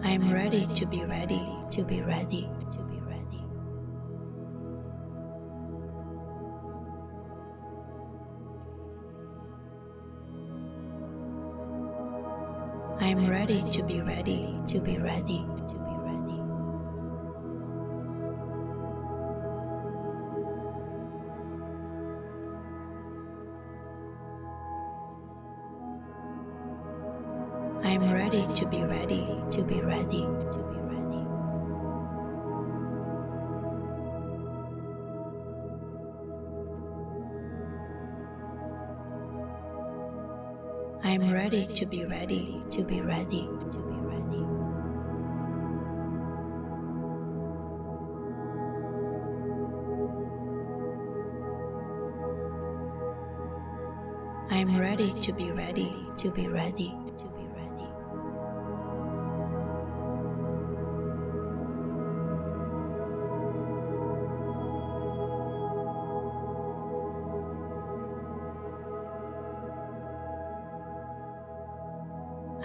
I'm ready to be ready, to be ready, to be ready. I'm ready to be ready, to be ready, to be ready. I'm ready to be ready, to be ready, to be ready. I'm ready to be ready, to be ready, to be ready. I'm ready to be ready, to be ready, to be ready.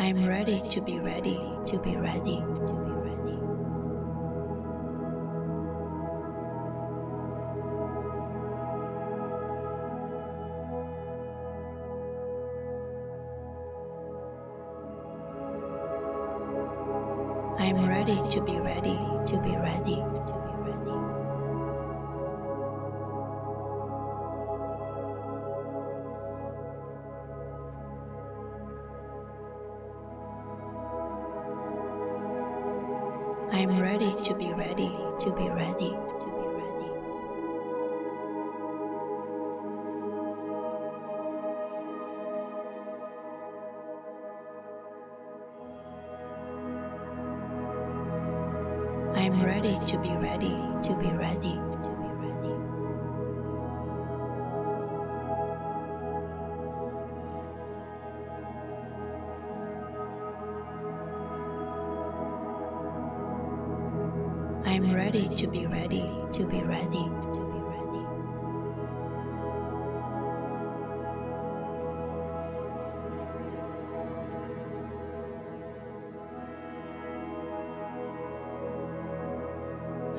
I'm ready to be ready, to be ready, to be ready. I'm ready to be ready, to be ready, to be ready. I'm ready to be ready, to be ready, to be ready. I'm ready to be ready, to be ready, to be ready. I'm ready to be ready, to be ready, to be ready.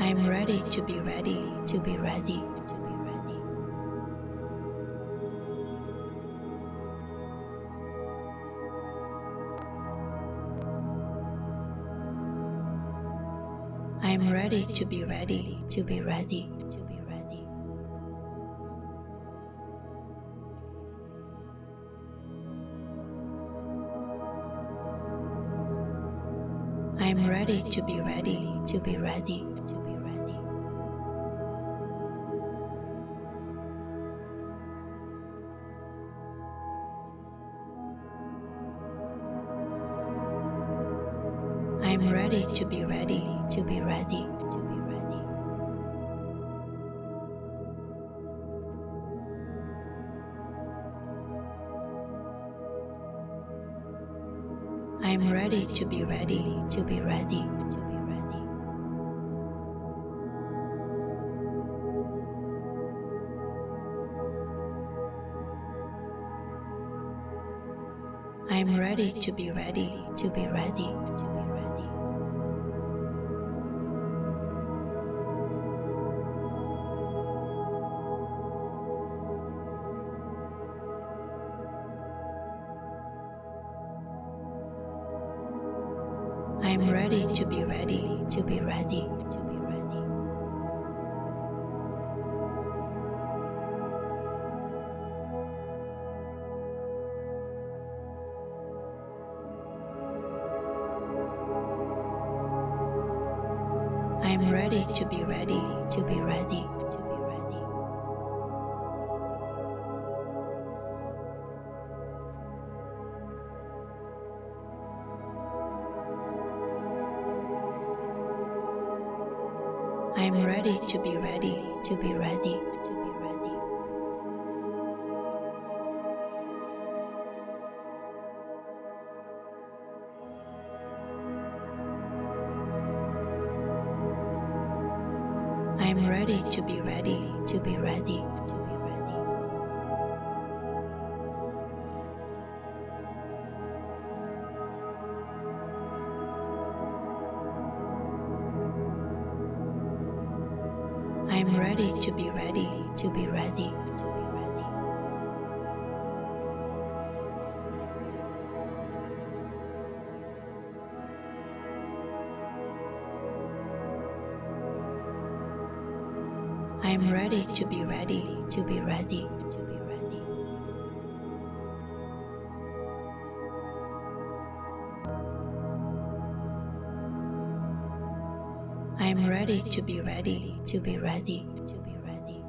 I'm ready to be ready, to be ready, to be ready. I'm ready to be ready, to be ready, to be ready. I'm ready to be ready, to be ready, to be ready. I'm ready to be ready, to be ready, to be ready. I'm ready to be ready, to be ready, to be ready. I'm ready to be ready, to be ready, to be ready. I'm ready to be ready, to be ready, to be ready. I'm ready to be ready, to be ready, to be ready. I'm ready to be ready, to be ready, to be ready. I'm ready to be ready, to be ready, to be ready. I'm ready to be ready to be ready to be ready. I'm ready to be ready to be ready to be ready. I'm ready to be ready to be ready to be ready.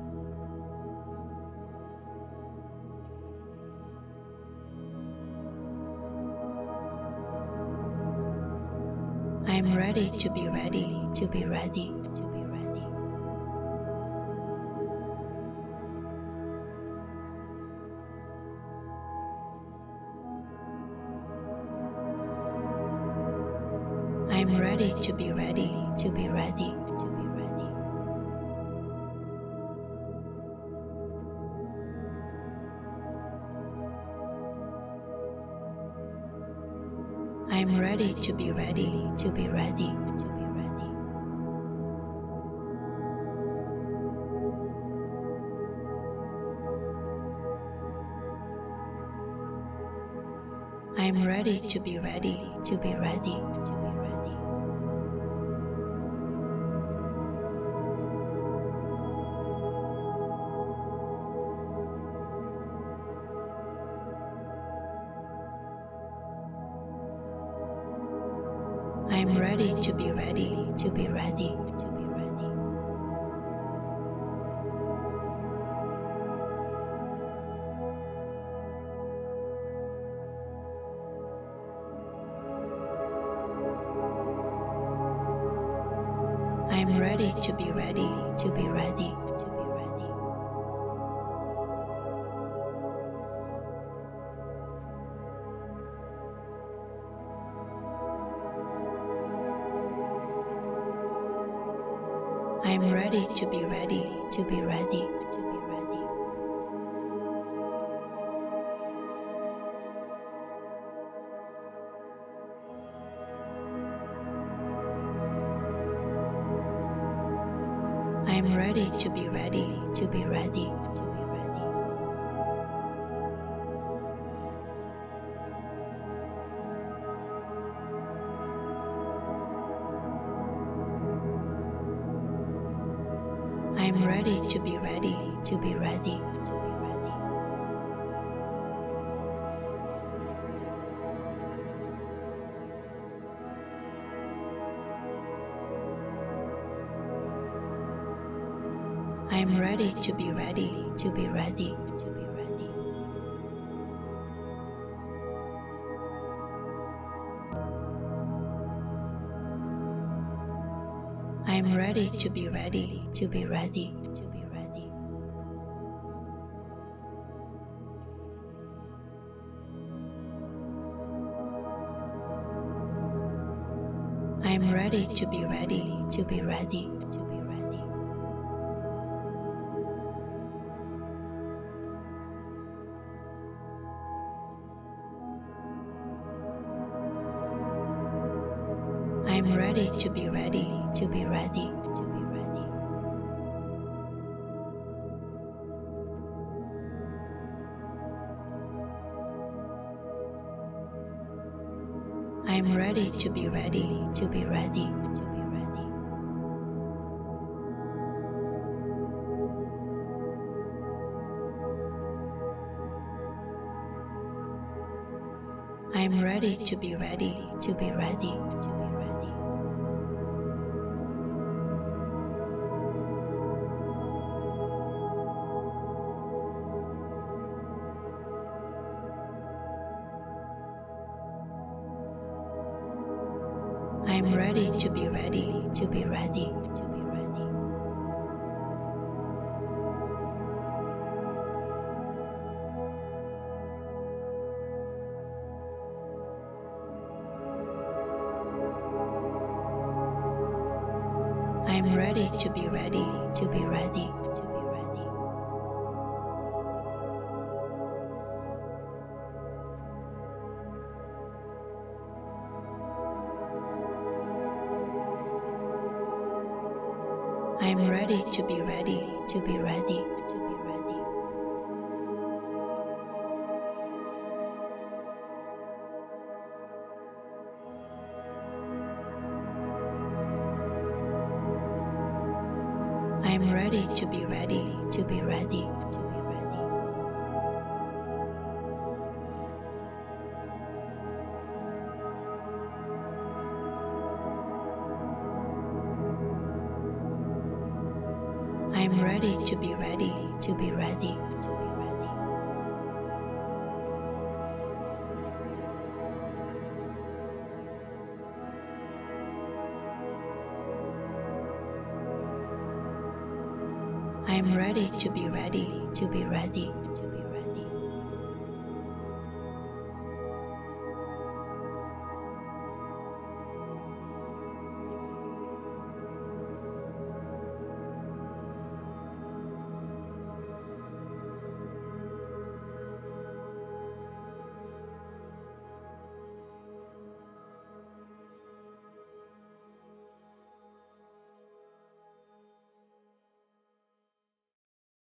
I'm ready to be ready to be ready to be ready. I'm ready to be ready to be ready to be ready. I'm ready to be ready to be ready to be ready. I'm ready to be ready to be ready to be ready. I'm ready to be ready to be ready to be ready. I'm ready to be ready to be ready to be ready. I'm ready to be ready to be ready to be ready. I'm ready to be ready to be ready to be ready. I'm ready to be ready to be ready to be ready. I'm ready to be ready to be ready to be ready. I'm ready to be ready to be ready to be ready. I'm ready to be ready to be ready to be ready. I'm ready to be ready to be ready to be ready. I'm ready to be ready to be ready to be ready. I'm ready to be ready to be ready to be ready. I'm ready to be ready to be ready to be ready. I'm ready to be ready to be ready to be ready. I'm ready to be ready to be ready to be ready. I'm ready to be ready to be ready to be ready. I'm ready to be ready to be ready to be ready. I'm ready to be ready to be ready to be